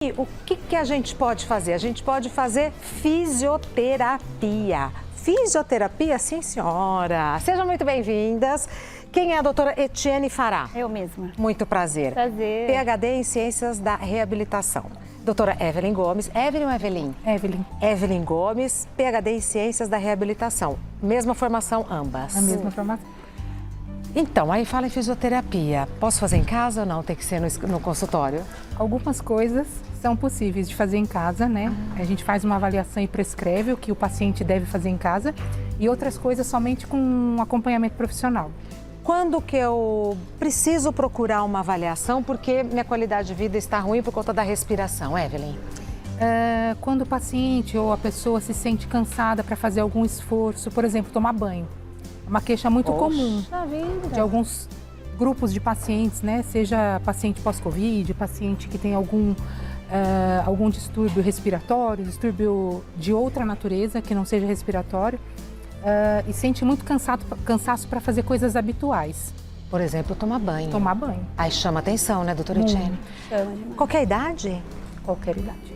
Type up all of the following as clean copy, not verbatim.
E o que a gente pode fazer? A gente pode fazer fisioterapia. Fisioterapia, sim, senhora. Sejam muito bem-vindas. Quem é a doutora Etienne Fará? Eu mesma. Muito prazer. Prazer. PhD em Ciências da Reabilitação. Doutora Evelyn Gomes. Evelyn ou Evelyn? Evelyn. Evelyn Gomes, PhD em Ciências da Reabilitação. Mesma formação ambas. A mesma formação. Então, aí fala em fisioterapia. Posso fazer em casa ou não? Tem que ser no consultório? Algumas coisas são possíveis de fazer em casa, né? A gente faz uma avaliação e prescreve o que o paciente deve fazer em casa e outras coisas somente com um acompanhamento profissional. Quando que eu preciso procurar uma avaliação porque minha qualidade de vida está ruim por conta da respiração, Evelyn? Quando o paciente ou a pessoa se sente cansada para fazer algum esforço, por exemplo, tomar banho. É uma queixa muito comum de alguns grupos de pacientes, né? Seja paciente pós-Covid, paciente que tem algum distúrbio respiratório, distúrbio de outra natureza que não seja respiratório, e sente muito cansaço para fazer coisas habituais. Por exemplo, tomar banho. Tomar banho. Aí chama atenção, né, doutora Etienne? Chama demais. Qualquer idade? Qualquer idade.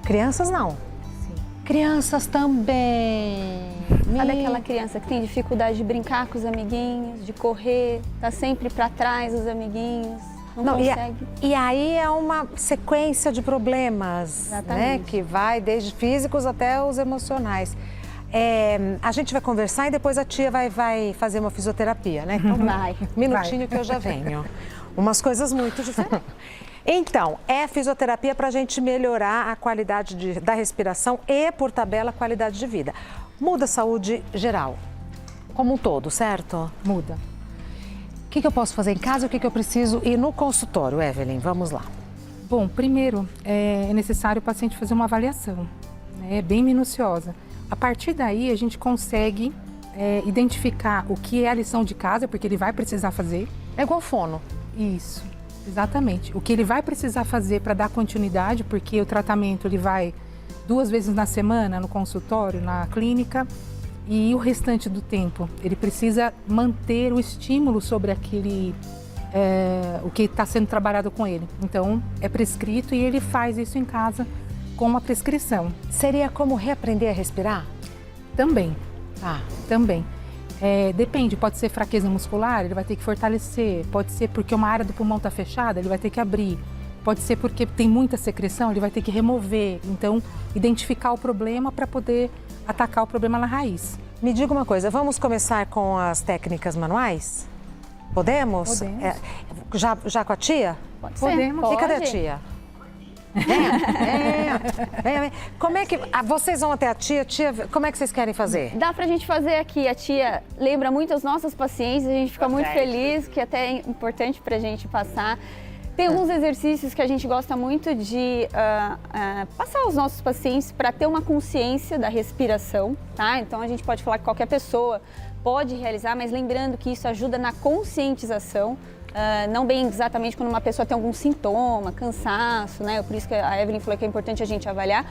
Crianças não. Sim. Crianças também. Sabe aquela criança que tem dificuldade de brincar com os amiguinhos, de correr, tá sempre para trás dos amiguinhos, não consegue? E aí é uma sequência de problemas, né? Que vai desde físicos até os emocionais. A gente vai conversar e depois a tia vai fazer uma fisioterapia, né? Então, Vai. Minutinho que eu já venho. Umas coisas muito diferentes. Então, é fisioterapia para a gente melhorar a qualidade da respiração e, por tabela, a qualidade de vida. Muda a saúde geral, como um todo, certo? Muda. O que eu posso fazer em casa e o que eu preciso ir no consultório, Evelyn? Vamos lá. Bom, primeiro é necessário o paciente fazer uma avaliação, né, bem minuciosa. A partir daí a gente consegue identificar o que é a lição de casa, porque ele vai precisar fazer. É igual fono. Isso, exatamente. O que ele vai precisar fazer para dar continuidade, porque o tratamento ele vai 2 vezes na semana no consultório, na clínica, e o restante do tempo ele precisa manter o estímulo sobre o que está sendo trabalhado com ele. Então é prescrito e ele faz isso em casa com uma prescrição. Seria como reaprender a respirar? Também. Também. Depende, pode ser fraqueza muscular, ele vai ter que fortalecer, pode ser porque uma área do pulmão está fechada, ele vai ter que abrir, pode ser porque tem muita secreção, ele vai ter que remover. Então, identificar o problema para poder atacar o problema na raiz. Me diga uma coisa, vamos começar com as técnicas manuais? Podemos? Podemos. Já com a tia? Pode ser. Podemos. E cadê a tia? Vem. Como é que... vocês vão até a tia? Como é que vocês querem fazer? Dá pra gente fazer aqui, a tia lembra muito os nossos pacientes, a gente fica muito feliz, que até é importante pra gente passar. Tem alguns exercícios que a gente gosta muito de passar aos nossos pacientes para ter uma consciência da respiração, tá? Então a gente pode falar que qualquer pessoa pode realizar, mas lembrando que isso ajuda na conscientização, não bem exatamente quando uma pessoa tem algum sintoma, cansaço, né? Por isso que a Evelyn falou que é importante a gente avaliar,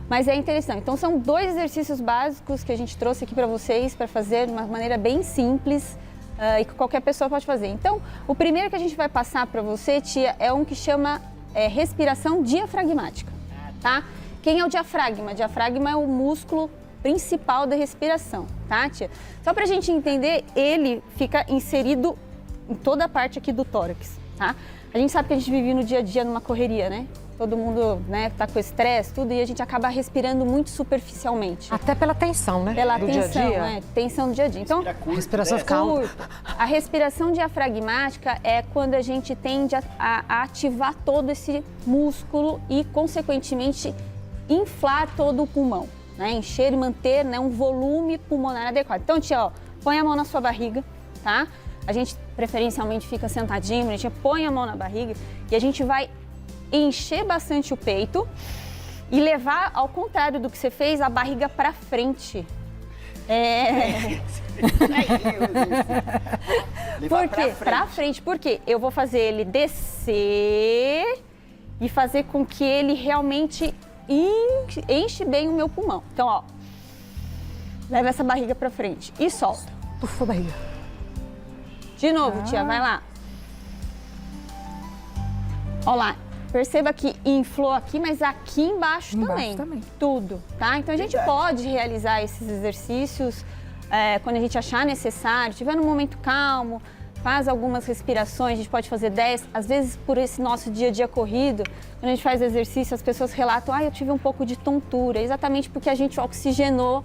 mas é interessante. Então são 2 exercícios básicos que a gente trouxe aqui para vocês para fazer de uma maneira bem simples, e que qualquer pessoa pode fazer. Então, o primeiro que a gente vai passar para você, tia, é um que chama respiração diafragmática, tá? Quem é o diafragma? O diafragma é o músculo principal da respiração, tá, tia? Só para a gente entender, ele fica inserido em toda a parte aqui do tórax, tá? A gente sabe que a gente vive no dia a dia numa correria, né? Todo mundo, né, tá com estresse, tudo, e a gente acaba respirando muito superficialmente. Até pela tensão, né? Pela do tensão, dia a dia. né? Tensão do dia a dia. Então, Respiração fica alta. a respiração diafragmática é quando a gente tende a ativar todo esse músculo e, consequentemente, inflar todo o pulmão, né? Encher e manter, né, um volume pulmonar adequado. Então, tia, ó, põe a mão na sua barriga, tá? A gente preferencialmente fica sentadinho, a gente põe a mão na barriga e a gente vai encher bastante o peito e levar, ao contrário do que você fez, a barriga para frente. Por quê? Pra frente. Porque eu vou fazer ele descer e fazer com que ele realmente enche bem o meu pulmão. Então, ó, leva essa barriga pra frente e solta. Puxa a barriga. De novo, tia, vai lá. Ó lá. Perceba que inflou aqui, mas aqui embaixo também. Tudo, tá? Então a gente pode realizar esses exercícios quando a gente achar necessário, tiver num momento calmo, faz algumas respirações, a gente pode fazer 10. Às vezes, por esse nosso dia a dia corrido, quando a gente faz exercício, as pessoas relatam, eu tive um pouco de tontura, exatamente porque a gente oxigenou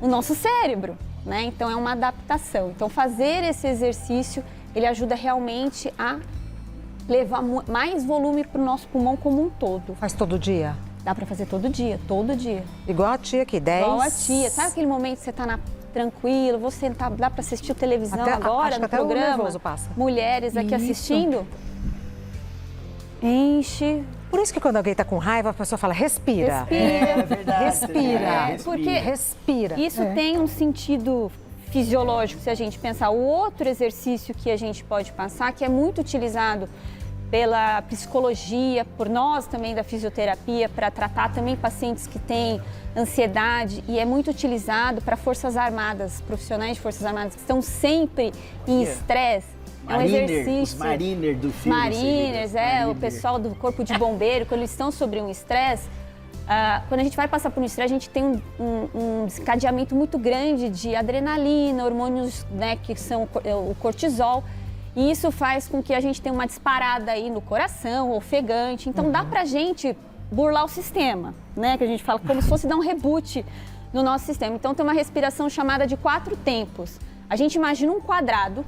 o nosso cérebro, né? Então é uma adaptação. Então fazer esse exercício, ele ajuda realmente a levar mais volume para o nosso pulmão como um todo. Faz todo dia? Dá para fazer todo dia, todo dia. Igual a tia aqui, 10. Igual a tia. Sabe aquele momento que você está tranquilo, vou sentar, dá para assistir televisão agora no programa? O nervoso passa. Mulheres aqui assistindo. Enche. Por isso que quando alguém está com raiva, a pessoa fala, respira. Respira. É verdade. Respira. Porque respira. Isso tem um sentido fisiológico, se a gente pensar. O outro exercício que a gente pode passar, que é muito utilizado pela psicologia, por nós também da fisioterapia, para tratar também pacientes que têm ansiedade, e é muito utilizado para Forças Armadas, profissionais de Forças Armadas que estão sempre em estresse. É um exercício. Os mariners do filme. Mariners, o pessoal do corpo de bombeiro, quando eles estão sobre um estresse, quando a gente vai passar por um estresse, a gente tem um desencadeamento muito grande de adrenalina, hormônios, né, que são o cortisol. E isso faz com que a gente tenha uma disparada aí no coração, ofegante. Então dá pra gente burlar o sistema, né? Que a gente fala como se fosse dar um reboot no nosso sistema. Então tem uma respiração chamada de 4 tempos. A gente imagina um quadrado,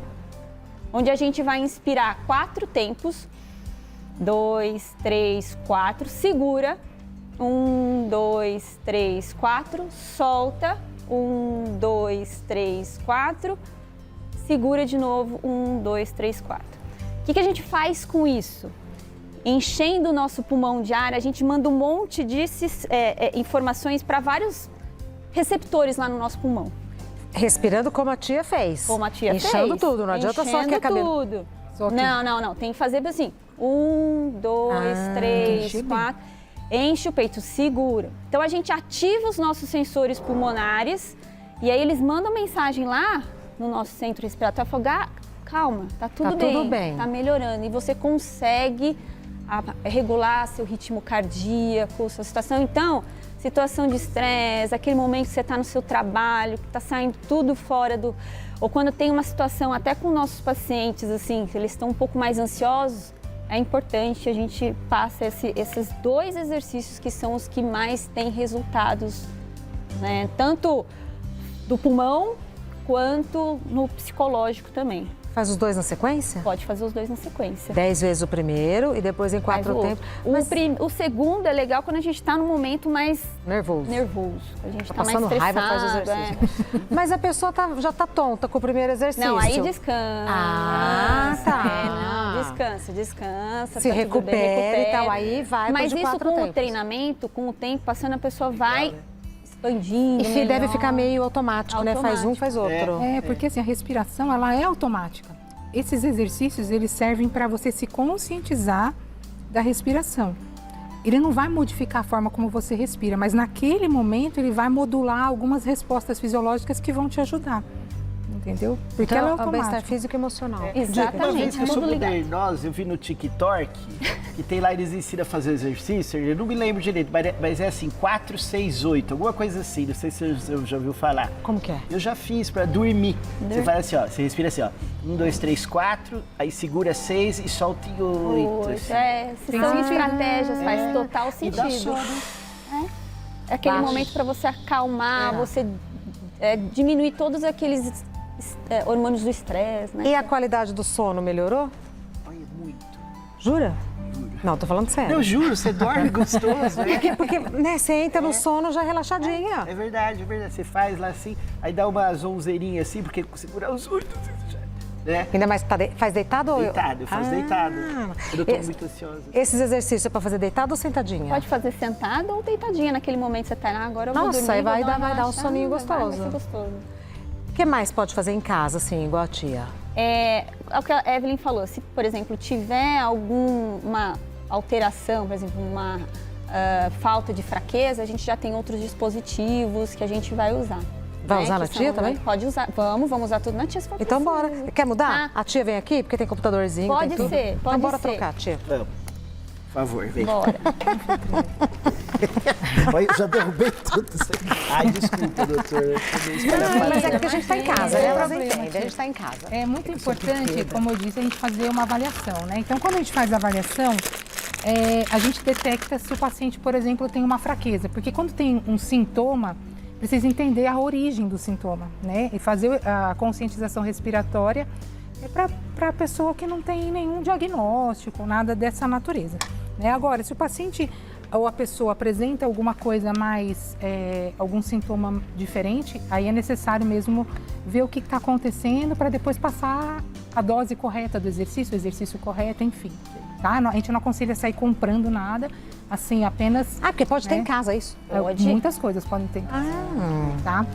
onde a gente vai inspirar 4 tempos. 2, 3, 4, segura. 1, 2, 3, 4, solta. 1, 2, 3, 4. Segura de novo, 1, 2, 3, 4. O que a gente faz com isso? Enchendo o nosso pulmão de ar, a gente manda um monte de informações para vários receptores lá no nosso pulmão. Respirando como a tia fez. Como a tia fez. Enchendo tudo, não adianta só que a cabeça... tudo. Não. Tem que fazer assim, 1, 2, 3, 4. Enche o peito, segura. Então a gente ativa os nossos sensores pulmonares e aí eles mandam mensagem lá no nosso centro respiratório, falar, calma, tá tudo bem, tá melhorando. E você consegue regular seu ritmo cardíaco, sua situação. Então, situação de estresse, aquele momento que você está no seu trabalho, que está saindo tudo fora do... Ou quando tem uma situação, até com nossos pacientes, assim, que eles estão um pouco mais ansiosos, é importante a gente passar esses 2 exercícios que são os que mais têm resultados, né? Tanto do pulmão, quanto no psicológico também. Faz os 2 na sequência? Pode fazer os 2 na sequência. 10 vezes o primeiro e depois em 4 tempos. O segundo é legal quando a gente está num momento mais nervoso. A gente tá tá mais passando estressado. Raiva, faz o exercício. Mas a pessoa já tá tonta com o primeiro exercício. Não, aí descansa. Tá. Descansa. Se tá recupera e tal, aí vai. Mas de isso 4 com tempos. O treinamento, com o tempo passando, a pessoa vai expandindo. E deve ficar meio automático, né? Faz um, faz outro. Porque assim, a respiração, ela é automática. Esses exercícios, eles servem para você se conscientizar da respiração. Ele não vai modificar a forma como você respira, mas naquele momento ele vai modular algumas respostas fisiológicas que vão te ajudar. Entendeu? Porque ela é o bem-estar automática. físico e emocional. Exatamente. Uma vez que eu sou Tudo ligado. modernosa, eu vi no TikTok, que tem lá, eles ensinam a fazer exercício, eu não me lembro direito, mas é assim, 4, 6, 8, alguma coisa assim, não sei se você já ouviu falar. Como que é? Eu já fiz pra dormir. Você faz assim, ó, você respira assim, ó, 1, 2, 3, 4, aí segura 6 e solta em 8. Assim. São estratégias, faz total E dá sentido. sono. É aquele Baixa. momento para você acalmar, você diminuir todos aqueles hormônios do estresse, né? E a qualidade do sono melhorou? Olha, muito. Jura? Não, tô falando sério. Eu juro, você dorme gostoso, né? Porque né, você entra no sono já relaxadinha. É verdade, é verdade. Você faz lá assim, aí dá uma zonzeirinha assim, porque segurar os olhos, né? Ainda mais faz deitado ou... Deitado, eu faço deitado. Quando eu tô muito ansiosa. Esses exercícios é pra fazer deitado ou sentadinha? Pode fazer sentada ou deitadinha naquele momento que você tá lá, agora eu vou dormir. Nossa, aí vai vou dar um relaxada, soninho vai gostoso. ser gostoso. O que mais pode fazer em casa, assim, igual a tia? É o que a Evelyn falou, se, por exemplo, tiver alguma alteração, por exemplo, uma falta de fraqueza, a gente já tem outros dispositivos que a gente vai usar. Vai usar na tia também? Pode usar. Vamos usar tudo na tia se for Então preciso. bora. Quer mudar? A tia vem aqui, porque tem computadorzinho, Pode tem tudo. ser, pode Então bora ser. trocar, tia. Vamos. Por favor, vem. Bora. Olha, eu já derrubei tudo isso aqui. Ai, desculpa, doutora. Mas é porque a gente está em casa, né? Elas problema, entendem, a tia. gente está em casa. É muito importante, como eu disse, a gente fazer uma avaliação, né? Então, quando a gente faz a avaliação, a gente detecta se o paciente, por exemplo, tem uma fraqueza. Porque quando tem um sintoma, precisa entender a origem do sintoma, né? E fazer a conscientização respiratória para a pessoa que não tem nenhum diagnóstico, nada dessa natureza. Né? Agora, se o paciente ou a pessoa apresenta alguma coisa mais, algum sintoma diferente, aí é necessário mesmo ver o que está acontecendo para depois passar a dose correta do exercício, o exercício correto, enfim. Tá? A gente não aconselha sair comprando nada, assim, apenas... Porque pode ter em casa isso. Pode. Muitas coisas podem ter em casa, tá?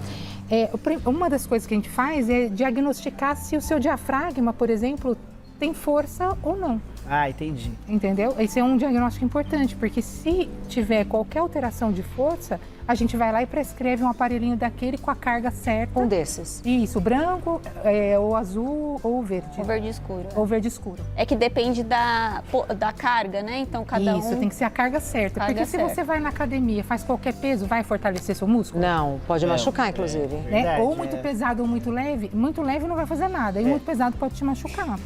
Uma das coisas que a gente faz é diagnosticar se o seu diafragma, por exemplo, tem força ou não. Ah, entendi. Entendeu? Esse é um diagnóstico importante, porque se tiver qualquer alteração de força, a gente vai lá e prescreve um aparelhinho daquele com a carga certa. Um desses. Isso, branco, ou azul, ou verde. O verde escuro. Ou verde escuro. É que depende da carga, né? Então, cada Isso, tem que ser a carga certa. Carga porque se certa. você vai na academia, faz qualquer peso, vai fortalecer seu músculo? Não, pode machucar, inclusive. Né? Verdade, Ou muito pesado ou muito leve não vai fazer nada. E muito pesado pode te machucar.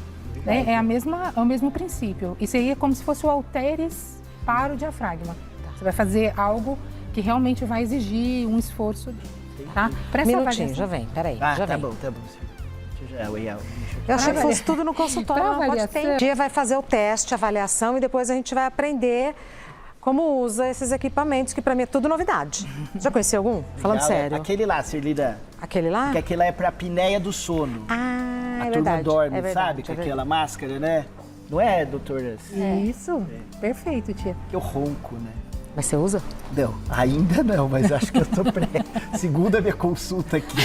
Né? É o mesmo princípio. Isso aí é como se fosse o halteres para o diafragma. Você vai fazer algo que realmente vai exigir um esforço dele, tá? Pra essa Minutinho, avaliação- já vem, peraí, Ah, já tá vem. bom, tá bom. Deixa eu já, Eu achei que fosse tudo no consultório, Pra não pode ter. avaliação- Um dia vai fazer o teste, a avaliação e depois a gente vai aprender como usa esses equipamentos, que pra mim é tudo novidade. Já conheceu algum? Falando Legal, sério. Aquele lá, Cirlida, Aquele lá? que aquele lá é pra apneia do sono. Ah, A é turma verdade. dorme, é verdade, sabe? Com é verdade. aquela máscara, né? Não é, doutora? Isso, perfeito, tia. Eu ronco, né? Mas você usa? Não, ainda não, mas acho que eu tô pré. Segunda minha consulta aqui.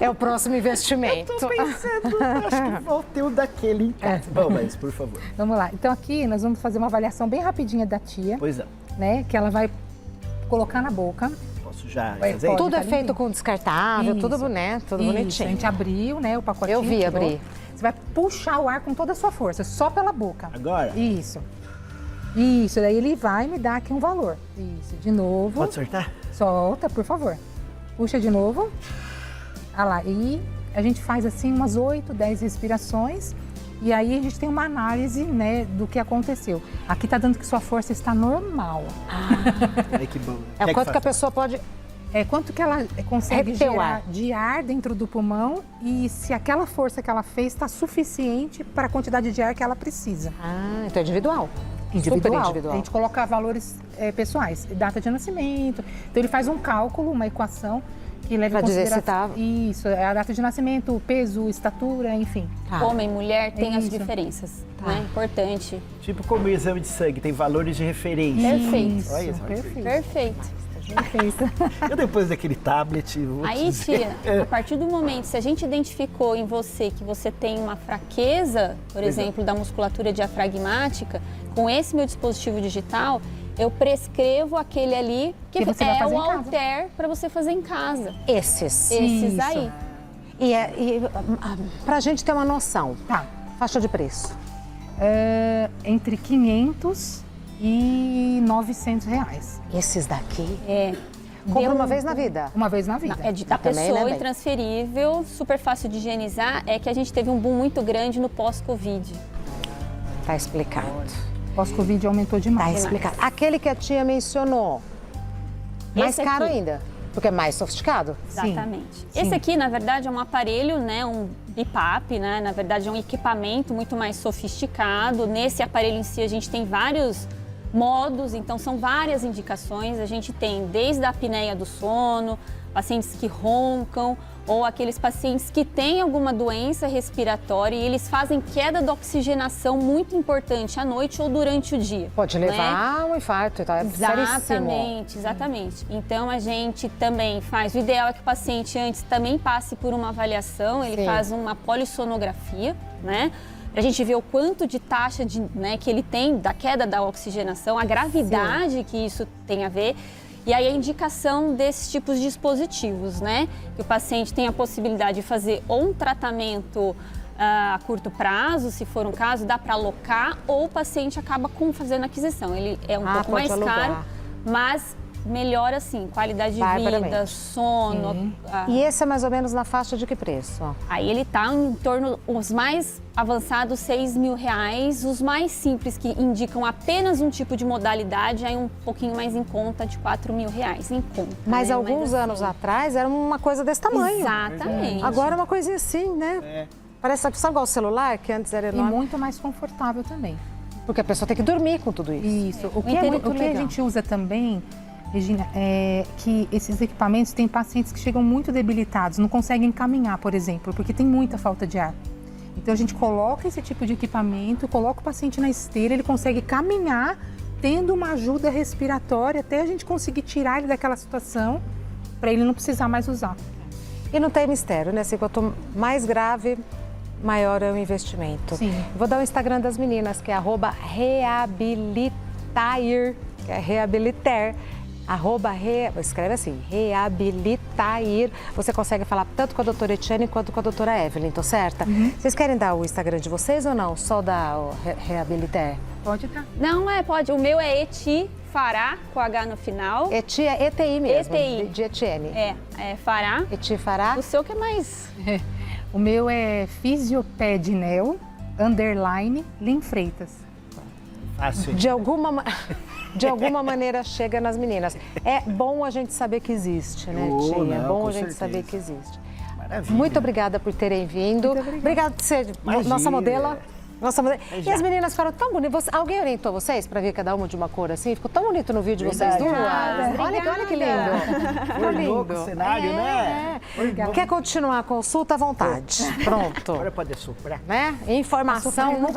É o próximo investimento. Tô pensando, acho que vou ter um daquele em casa. Bom, mas por favor. Vamos lá. Então aqui nós vamos fazer uma avaliação bem rapidinha da tia, Pois não, né? Que ela vai colocar na boca. posso já Vai, fazer? pode. Tudo é tá feito limpinho? com descartável, tudo Isso. bonito, tudo Isso, bonitinho. a gente abriu, né, o pacotinho. Eu vi tirou. abrir. Você vai puxar o ar com toda a sua força, só pela boca. Agora? Isso. Isso, daí ele vai me dar aqui um valor. Isso, de novo. Pode soltar? Solta, por favor. Puxa de novo. Ah lá, e a gente faz assim umas 8, 10 respirações. E aí a gente tem uma análise, né, do que aconteceu. Aqui tá dando que sua força está normal. Ai, que bom. É Quer o quanto que a faça? pessoa pode... Quanto que ela consegue Reter o gerar ar. de ar dentro do pulmão e se aquela força que ela fez está suficiente para a quantidade de ar que ela precisa. Ah, então é individual. Individual. Super individual. A gente coloca valores pessoais, data de nascimento. Então ele faz um cálculo, uma equação que leva Pra em dizer se consideração... tá- Isso, é a data de nascimento, o peso, estatura, enfim. Tá. homem e mulher tem as Isso. diferenças, né? Importante. Tipo como o exame de sangue, tem valores de referência. Perfeito. Isso, Olha só, perfeito. Perfeito. Perfeito. Eu depois daquele tablet... vou Aí, dizer- tia, a partir do momento, se a gente identificou em você que você tem uma fraqueza, por exemplo, da musculatura diafragmática, com esse meu dispositivo digital, eu prescrevo aquele ali que você vai é fazer o em casa. halter para você fazer em casa. Esses. Esses Isso. aí. Pra gente ter uma noção, Tá. faixa de preço. Entre 500 e 900 reais. Esses daqui, É. compra Deu uma um- vez na vida. Uma vez na vida. É da Também, pessoa, né, bem? intransferível, super fácil de higienizar. É que a gente teve um boom muito grande no pós-Covid. Tá explicado. Pós-Covid aumentou Tá demais. explicado. Aquele que a tia mencionou, mais Esse caro aqui. ainda, porque é mais sofisticado. Sim. Exatamente. Sim. Esse aqui, na verdade, é um aparelho, né, um BiPAP, né? Na verdade, é um equipamento muito mais sofisticado. Nesse aparelho em si, a gente tem vários modos, então são várias indicações. A gente tem desde a apneia do sono, pacientes que roncam ou aqueles pacientes que têm alguma doença respiratória e eles fazem queda da oxigenação muito importante à noite ou durante o dia. Pode né? levar um infarto, então é seríssimo. Exatamente, exatamente. Então a gente também faz, o ideal é que o paciente antes também passe por uma avaliação, ele Sim. faz uma polissonografia, né? Pra gente ver o quanto de taxa de, né, que ele tem da queda da oxigenação, a gravidade que isso tem a ver. E aí a indicação desses tipos de dispositivos, né? Que o paciente tem a possibilidade de fazer ou um tratamento a curto prazo, se for um caso, dá para alocar ou o paciente acaba fazendo aquisição. Ele é um pouco mais caro, mas melhora assim, qualidade de vida, sono. E esse é mais ou menos na faixa de que preço? Aí ele tá em torno, os mais avançados, R$6.000, os mais simples, que indicam apenas um tipo de modalidade, aí um pouquinho mais em conta, de R$4.000 em conta. Mas né? alguns anos atrás era uma coisa desse tamanho. Exatamente. Agora é uma coisinha assim, né? Parece, sabe igual o celular, que antes era enorme? E muito mais confortável também. Porque a pessoa tem que dormir com tudo isso. Isso. O que a gente usa também, Regina, é que esses equipamentos têm pacientes que chegam muito debilitados, não conseguem caminhar, por exemplo, porque tem muita falta de ar. Então a gente coloca esse tipo de equipamento, coloca o paciente na esteira, ele consegue caminhar, tendo uma ajuda respiratória, até a gente conseguir tirar ele daquela situação, para ele não precisar mais usar. E não tem mistério, né? Assim, quanto mais grave, maior é o investimento. Sim. Vou dar o Instagram das meninas, que é @reabilitair, que é reabilitar. Escreve assim, reabilitair. Você consegue falar tanto com a doutora Etienne quanto com a doutora Evelyn, tô certa? Vocês querem dar o Instagram de vocês ou não? Só dar o reabilitar? Pode dar. Não, pode. O meu é Eti Fará, com H no final. Eti é ETI mesmo, ETI. de Etienne. É Fará. Eti Fará. O seu que é mais... O meu é Fisiopednel, _Lin Freitas. Fácil. De alguma maneira chega nas meninas. É bom a gente saber que existe, né, Tia? É bom a gente saber que existe. Maravilha. Muito obrigada por terem vindo. Obrigada por ser nossa modelo. E as meninas ficaram tão bonitas. Alguém orientou vocês para vir cada uma de uma cor assim? Ficou tão bonito no vídeo de vocês duas. Olha que lindo. Foi louco o cenário, né? Quer continuar a consulta à vontade. Pronto. Agora pode soprar. Né? Informação.